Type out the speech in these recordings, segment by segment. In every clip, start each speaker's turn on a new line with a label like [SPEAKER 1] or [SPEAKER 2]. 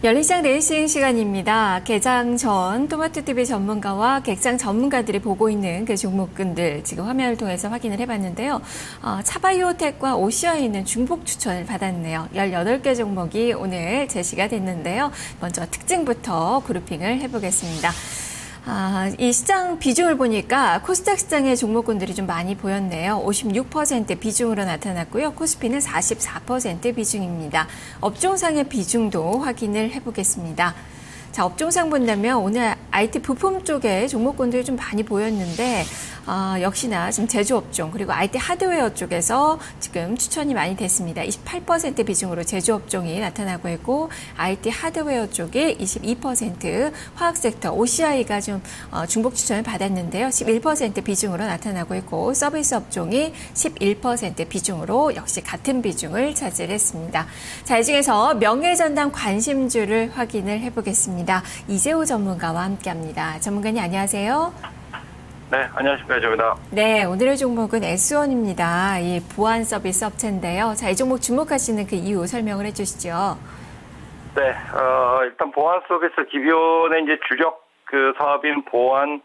[SPEAKER 1] 열린시장 레이싱 시간입니다. 개장 전 토마토TV 전문가와 객장 전문가들이 보고 있는 그 종목군들 지금 화면을 통해서 확인을 해봤는데요. 차바이오텍과 오시아에 있는 중복 추천을 받았네요. 18개 종목이 오늘 제시가 됐는데요. 먼저 특징부터 그룹핑을 해보겠습니다. 이 시장 비중을 보니까 코스닥 시장의 종목군들이 좀 많이 보였네요. 56% 비중으로 나타났고요. 코스피는 44% 비중입니다. 업종상의 비중도 확인을 해보겠습니다. 자, 업종상 본다면 오늘 IT 부품 쪽에 종목군들이 좀 많이 보였는데 역시나 지금 제조업종 그리고 IT 하드웨어 쪽에서 지금 추천이 많이 됐습니다. 28% 비중으로 제조업종이 나타나고 있고 IT 하드웨어 쪽이 22%, 화학섹터 OCI가 좀 중복 추천을 받았는데요. 11% 비중으로 나타나고 있고 서비스 업종이 11% 비중으로 역시 같은 비중을 차지했습니다. 자, 이 중에서 명예전당 관심주를 확인을 해보겠습니다. 이재호 전문가와 함께합니다. 전문가님 안녕하세요.
[SPEAKER 2] 네, 안녕하십니까. 이재호입니다.
[SPEAKER 1] 네, 오늘의 종목은 S1입니다. 이 보안 서비스 업체인데요. 자, 이 종목 주목하시는 그 이유 설명을 해주시죠.
[SPEAKER 2] 네, 일단 보안 서비스 기존의 이제 주력 그 사업인 보안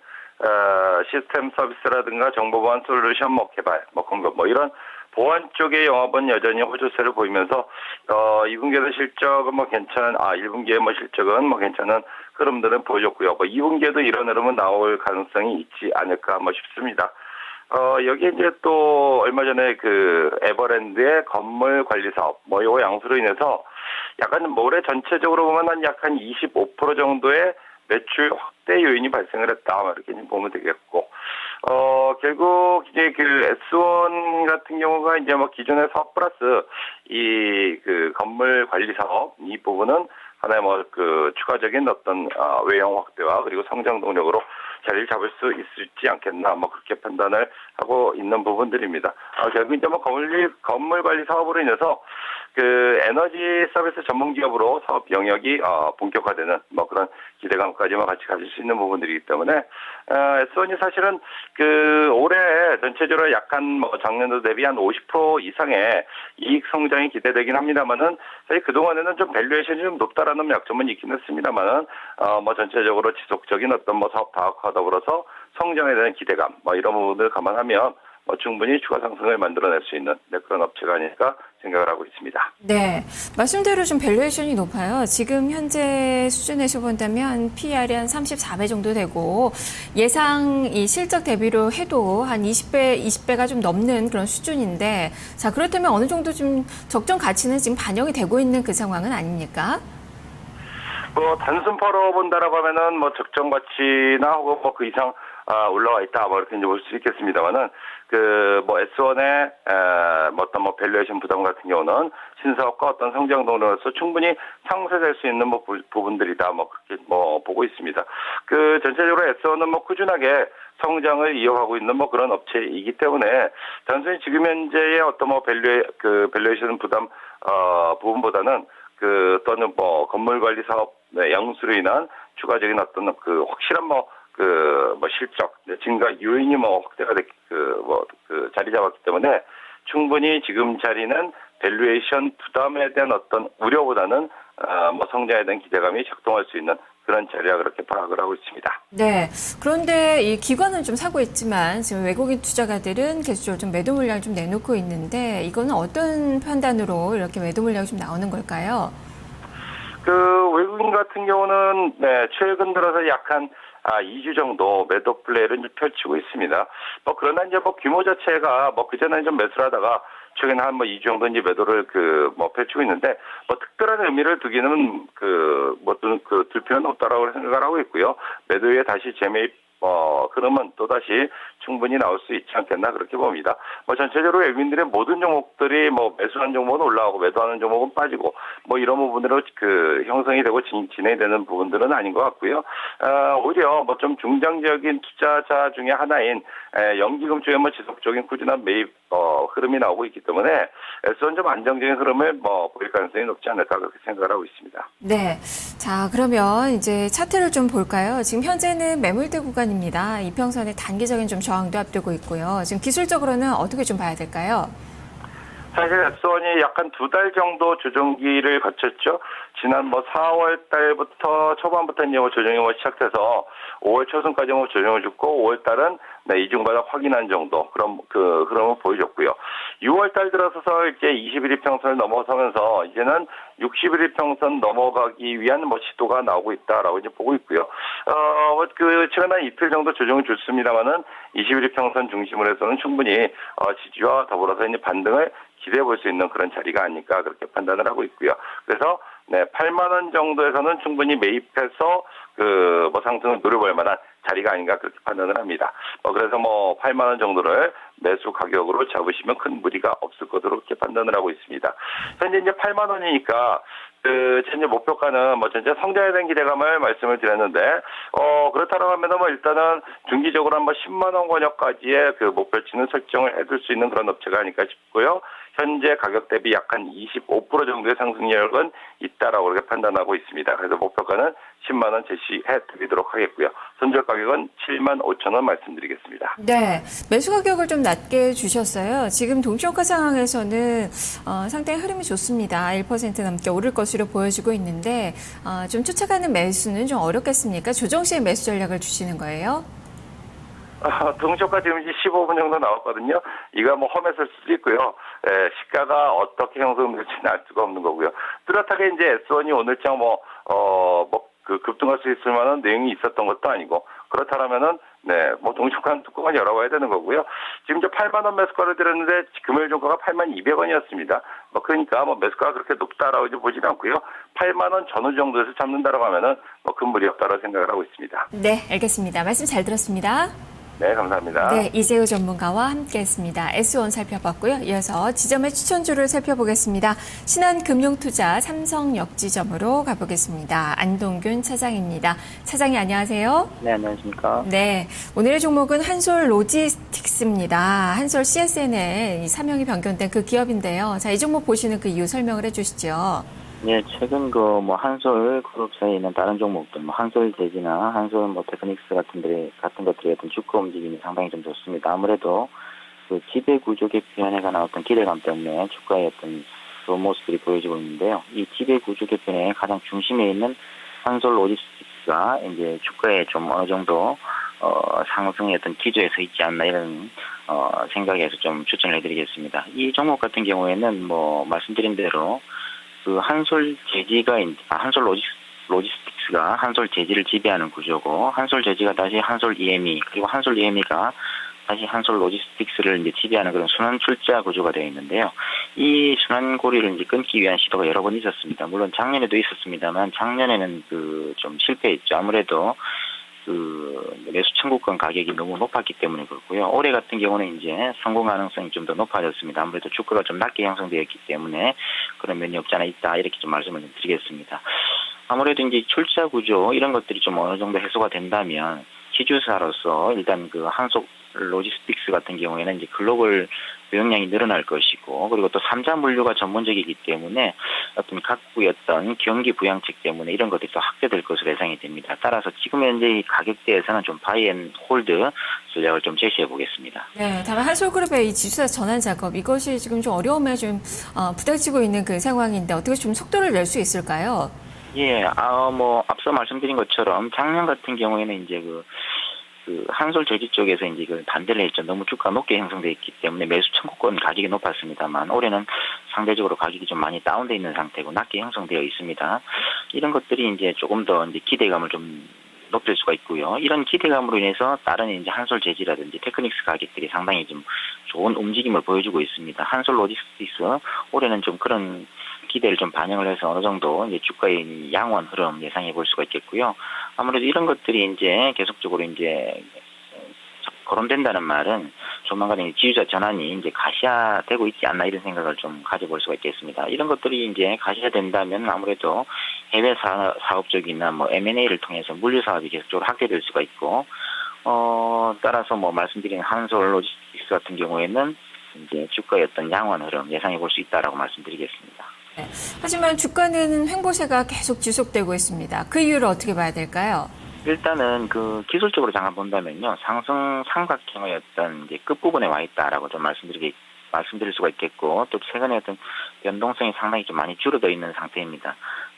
[SPEAKER 2] 시스템 서비스라든가 정보 보안 솔루션 개발, 공급 이런 보안 쪽의 영업은 여전히 호조세를 보이면서 2분기에도 실적은 괜찮은 1분기에 실적은 괜찮은 흐름들은 보여줬고요. 2분기에도 이런 흐름은 나올 가능성이 있지 않을까 싶습니다. 여기 이제 또 얼마 전에 그 에버랜드의 건물 관리 사업 요 양수로 인해서 약간 올해 전체적으로 보면 약 한 25% 정도의 매출 확대 요인이 발생을 했다 이렇게 보면 되겠고 결국 이제 그 S1 같은 경우가 이제 기존의 사업 플러스 이 그 건물 관리 사업 이 부분은 하나의 그 추가적인 어떤 외형 확대와 그리고 성장 동력으로 자리를 잡을 수 있지 않겠나 그렇게 판단을 하고 있는 부분들입니다. 결국 이제 건물 관리 사업으로 인해서 그 에너지 서비스 전문 기업으로 사업 영역이 본격화되는 그런 기대감까지만 같이 가질 수 있는 부분들이기 때문에 S1이 사실은 그 올해 전체적으로 약간 작년도 대비 한 50% 이상의 이익 성장이 기대되긴 합니다만은 사실 그 동안에는 좀 밸류에이션이 좀 높다라는 약점은 있긴 했습니다만은 전체적으로 지속적인 어떤 사업 다각화 더불어서 성장에 대한 기대감 이런 부분을 감안하면 충분히 추가 상승을 만들어낼 수 있는 그런 업체가 아닐까 생각을 하고 있습니다.
[SPEAKER 1] 네, 말씀대로 좀 밸류에이션이 높아요. 지금 현재 수준에서 본다면 PER이 한 34배 정도 되고 예상 이 실적 대비로 해도 한 20배가 좀 넘는 그런 수준인데 자, 그렇다면 어느 정도 좀 적정 가치는 지금 반영이 되고 있는 그 상황은 아닙니까?
[SPEAKER 2] 단순파로 본다라고 하면은 적정 가치나 혹은 그 이상 올라와 있다 이렇게 이제 볼 수 있겠습니다만은 S1의 어떤 밸류에이션 부담 같은 경우는 신사업과 어떤 성장 동력으로서 충분히 상쇄될 수 있는 부분들이다 그렇게 보고 있습니다. 그 전체적으로 S1은 꾸준하게 성장을 이어가고 있는 그런 업체이기 때문에 단순히 지금 현재의 어떤 밸류에이션 부담 부분보다는 그 또는 건물 관리 사업 양수로 인한 추가적인 어떤 그 확실한 실적 증가 요인이 확대가 자리 잡았기 때문에 충분히 지금 자리는 밸류에이션 부담에 대한 어떤 우려보다는 성장에 대한 기대감이 작동할 수 있는 그런 자리라 그렇게 파악을 하고 있습니다.
[SPEAKER 1] 네. 그런데 이 기관은 좀 사고 있지만 지금 외국인 투자가들은 계속적으로 좀 매도 물량을 좀 내놓고 있는데 이거는 어떤 판단으로 이렇게 매도 물량이 좀 나오는 걸까요?
[SPEAKER 2] 그 외국인 같은 경우는 최근 들어서 약한 2주 정도 매도 플레이를 펼치고 있습니다. 그러나 이제 규모 자체가 그전에는 좀 매수를 하다가 최근에 한 2주 정도 이제 매도를 펼치고 있는데 특별한 의미를 두기는 둘 필요는 없다라고 생각을 하고 있고요. 매도에 다시 재매입 흐름은 또다시 충분히 나올 수 있지 않겠나 그렇게 봅니다. 전체적으로 외국인들의 모든 종목들이 매수하는 종목은 올라가고 매도하는 종목은 빠지고 이런 부분으로 형성이 되고 진행이 되는 부분들은 아닌 것 같고요. 오히려 좀 중장기적인 투자자 중에 하나인 연기금 쪽에 지속적인 꾸준한 매입 흐름이 나오고 있기 때문에 S1 좀 안정적인 흐름을 보일 가능성이 높지 않을까 그렇게 생각을 하고 있습니다.
[SPEAKER 1] 네. 자, 그러면 이제 차트를 좀 볼까요? 지금 현재는 매물대 구간입니다. 이평선의 단기적인 좀 저항도 앞두고 있고요. 지금 기술적으로는 어떻게 좀 봐야 될까요?
[SPEAKER 2] 사실 S1이 약간 2달 정도 조정기를 거쳤죠. 지난 4월 달부터 초반부터 이제 조정이 시작돼서 5월 초순까지 조정을 줬고 5월 달은 이중바닥 확인한 정도 그런 보여줬고요. 6월 달 들어서서 이제 21일 평선을 넘어서면서 이제는 61일 평선 넘어가기 위한 시도가 나오고 있다라고 이제 보고 있고요. 최근 한 이틀 정도 조정을 줬습니다만은 21일 평선 중심으로 해서는 충분히 지지와 더불어서 이제 반등을 기대해 볼 수 있는 그런 자리가 아닐까 그렇게 판단을 하고 있고요. 그래서 8만 원 정도에서는 충분히 매입해서 상승을 노려볼 만한 자리가 아닌가 그렇게 판단을 합니다. 그래서 8만 원 정도를 매수 가격으로 잡으시면 큰 무리가 없을 것으로 그렇게 판단을 하고 있습니다. 현재 이제 8만 원이니까 현재 목표가는 전체 성장에 대한 기대감을 말씀을 드렸는데 그렇다고 하면은 일단은 중기적으로 한번 10만 원 권역까지의 목표치는 설정을 해둘 수 있는 그런 업체가 아닐까 싶고요. 현재 가격 대비 약 한 25% 정도의 상승력은 있다라고 그렇게 판단하고 있습니다. 그래서 목표가는 10만 원 제시해 드리도록 하겠고요. 손절 가격은 7만 5천 원 말씀드리겠습니다.
[SPEAKER 1] 네, 매수 가격을 좀 낮게 주셨어요. 지금 동시효과 상황에서는 상당히 흐름이 좋습니다. 1% 넘게 오를 것으로 보여지고 있는데 좀 쫓아가는 매수는 좀 어렵겠습니까? 조정 시에 매수 전략을 주시는 거예요?
[SPEAKER 2] 동시효과 지금 이제 15분 정도 나왔거든요. 이거 험했을 수도 있고요. 시가가 어떻게 형성될지는 알 수가 없는 거고요. 뚜렷하게 이제 S1이 오늘장 급등할 수 있을 만한 내용이 있었던 것도 아니고, 그렇다면은, 동시효과는 뚜껑을 열어봐야 되는 거고요. 지금 이제 8만 원 매수가를 드렸는데, 금요일 종가가 8만 200원이었습니다. 그러니까 매수가가 그렇게 높다라고 이제 보지는 않고요. 8만 원 전후 정도에서 잡는다라고 하면은, 큰 무리 없다라고 생각을 하고 있습니다.
[SPEAKER 1] 네, 알겠습니다. 말씀 잘 들었습니다.
[SPEAKER 2] 네, 감사합니다.
[SPEAKER 1] 네, 이재우 전문가와 함께했습니다. S1 살펴봤고요. 이어서 지점의 추천주를 살펴보겠습니다. 신한금융투자 삼성역지점으로 가보겠습니다. 안동균 차장입니다. 차장님 안녕하세요.
[SPEAKER 3] 네, 안녕하십니까.
[SPEAKER 1] 네, 오늘의 종목은 한솔 로지스틱스입니다. 한솔 CSN에 이 사명이 변경된 그 기업인데요. 자, 이 종목 보시는 그 이유 설명을 해주시죠.
[SPEAKER 3] 네, 최근 한솔 그룹사에 있는 다른 종목들, 한솔 제지나 한솔 테크닉스 같은 것들의 어떤 주가 움직임이 상당히 좀 좋습니다. 아무래도 지배 구조 개편에 관한 어떤 기대감 때문에 주가의 어떤 좋은 모습들이 보여지고 있는데요. 이 지배 구조 개편의 가장 중심에 있는 한솔 로지스틱스가 이제 주가에 좀 어느 정도 상승의 어떤 기조에 서 있지 않나 이런 생각에서 좀 추천을 해드리겠습니다. 이 종목 같은 경우에는 말씀드린 대로 한솔 제지가 한솔 로지스틱스가 한솔 제지를 지배하는 구조고, 한솔 제지가 다시 한솔 EME, 그리고 한솔 EME가 다시 한솔 로지스틱스를 이제 지배하는 그런 순환 출자 구조가 되어 있는데요. 이 순환 고리를 이제 끊기 위한 시도가 여러 번 있었습니다. 물론 작년에도 있었습니다만 작년에는 좀 실패했죠. 아무래도 매수 청구권 가격이 너무 높았기 때문에 그렇고요. 올해 같은 경우는 이제 성공 가능성이 좀 더 높아졌습니다. 아무래도 주가가 좀 낮게 형성되었기 때문에 그런 면이 없지 않아 있다, 이렇게 좀 말씀을 드리겠습니다. 아무래도 이제 출자 구조 이런 것들이 좀 어느 정도 해소가 된다면 기주사로서 일단 한솔 로지스틱스 같은 경우에는 이제 글로벌 유용량이 늘어날 것이고, 그리고 또 3자 물류가 전문적이기 때문에 어떤 각국의 어떤 경기 부양책 때문에 이런 것들이 또 확대될 것으로 예상이 됩니다. 따라서 지금 현재 이 가격대에서는 좀 바이 앤 홀드 전략을 좀 제시해 보겠습니다.
[SPEAKER 1] 네, 다만 한솔그룹의 이 지수사 전환 작업, 이것이 지금 좀 어려움에 좀 부닥치고 있는 그 상황인데 어떻게 좀 속도를 낼 수 있을까요?
[SPEAKER 3] 예, 앞서 말씀드린 것처럼 작년 같은 경우에는 이제 한솔 제지 쪽에서 이제 반대를 했죠. 너무 주가 높게 형성되어 있기 때문에 매수 청구권 가격이 높았습니다만, 올해는 상대적으로 가격이 좀 많이 다운되어 있는 상태고 낮게 형성되어 있습니다. 이런 것들이 이제 조금 더 이제 기대감을 좀 높일 수가 있고요. 이런 기대감으로 인해서 다른 이제 한솔 제지라든지 테크닉스 가격들이 상당히 좀 좋은 움직임을 보여주고 있습니다. 한솔 로지스틱스 올해는 좀 그런 기대를 좀 반영을 해서 어느 정도 이제 주가의 양원 흐름 예상해 볼 수가 있겠고요. 아무래도 이런 것들이 이제 계속적으로 이제 거론된다는 말은 조만간 지주사 전환이 이제 가시화되고 있지 않나 이런 생각을 좀 가져볼 수가 있겠습니다. 이런 것들이 이제 가시화된다면 아무래도 해외 사업 쪽이나 M&A를 통해서 물류 사업이 계속적으로 확대될 수가 있고, 따라서 말씀드린 한솔 로지스틱스 같은 경우에는 이제 주가의 어떤 양원 흐름 예상해 볼 수 있다라고 말씀드리겠습니다.
[SPEAKER 1] 네. 하지만 주가는 횡보세가 계속 지속되고 있습니다. 그 이유를 어떻게 봐야 될까요?
[SPEAKER 3] 일단은 기술적으로 잠깐 본다면요, 상승 삼각형의 어떤 이제 끝부분에 와 있다라고 좀 말씀드릴 수가 있겠고, 또 최근에 어떤 변동성이 상당히 좀 많이 줄어들어 있는 상태입니다.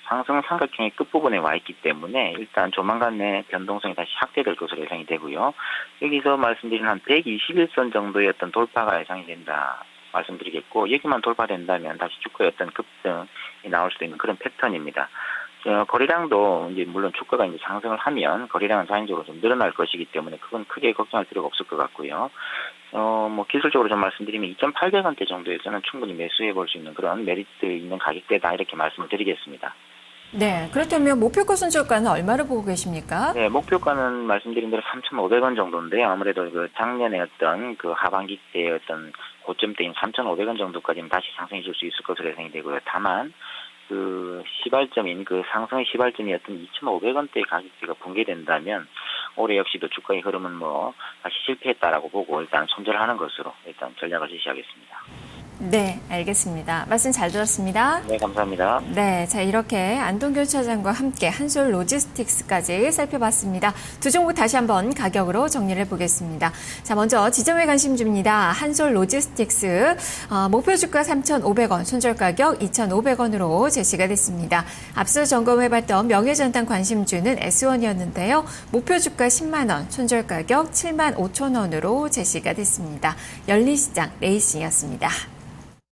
[SPEAKER 3] 상승 삼각형의 끝부분에 와 있기 때문에 일단 조만간 내 변동성이 다시 확대될 것으로 예상이 되고요. 여기서 말씀드린 한 121선 정도의 어떤 돌파가 예상이 된다 말씀드리겠고, 여기만 돌파된다면 다시 주가의 어떤 급등이 나올 수도 있는 그런 패턴입니다. 거래량도 이제 물론 주가가 이제 상승을 하면 거래량은 자연적으로 좀 늘어날 것이기 때문에 그건 크게 걱정할 필요가 없을 것 같고요. 뭐 기술적으로 좀 말씀드리면 2,800원대 정도에서는 충분히 매수해 볼 수 있는 그런 메리트 있는 가격대다 이렇게 말씀을 드리겠습니다.
[SPEAKER 1] 네, 그렇다면 목표가 순저가는 얼마를 보고 계십니까?
[SPEAKER 3] 네, 목표가는 말씀드린 대로 3,500원 정도인데요. 아무래도 그 작년에 어떤 그 하반기 때의 어떤 고점대인 3,500원 정도까지는 다시 상승해 줄 수 있을 것으로 예상이 되고요. 다만 그 시발점인 그 상승의 시발점이었던 2,500원대 가격대가 붕괴된다면 올해 역시도 주가의 흐름은 뭐 다시 실패했다라고 보고 일단 손절하는 것으로 일단 전략을 지시하겠습니다.
[SPEAKER 1] 네, 알겠습니다. 말씀 잘 들었습니다.
[SPEAKER 3] 네, 감사합니다.
[SPEAKER 1] 네, 자 이렇게 안동규 차장과 함께 한솔 로지스틱스까지 살펴봤습니다. 두 종목 다시 한번 가격으로 정리를 해보겠습니다. 자, 먼저 지점에 관심 줍니다. 한솔 로지스틱스 목표 주가 3,500원, 손절 가격 2,500원으로 제시가 됐습니다. 앞서 점검해봤던 명예전당 관심주는 S1이었는데요. 목표 주가 10만 원, 손절 가격 7만 5천 원으로 제시가 됐습니다. 열린시장 레이싱이었습니다.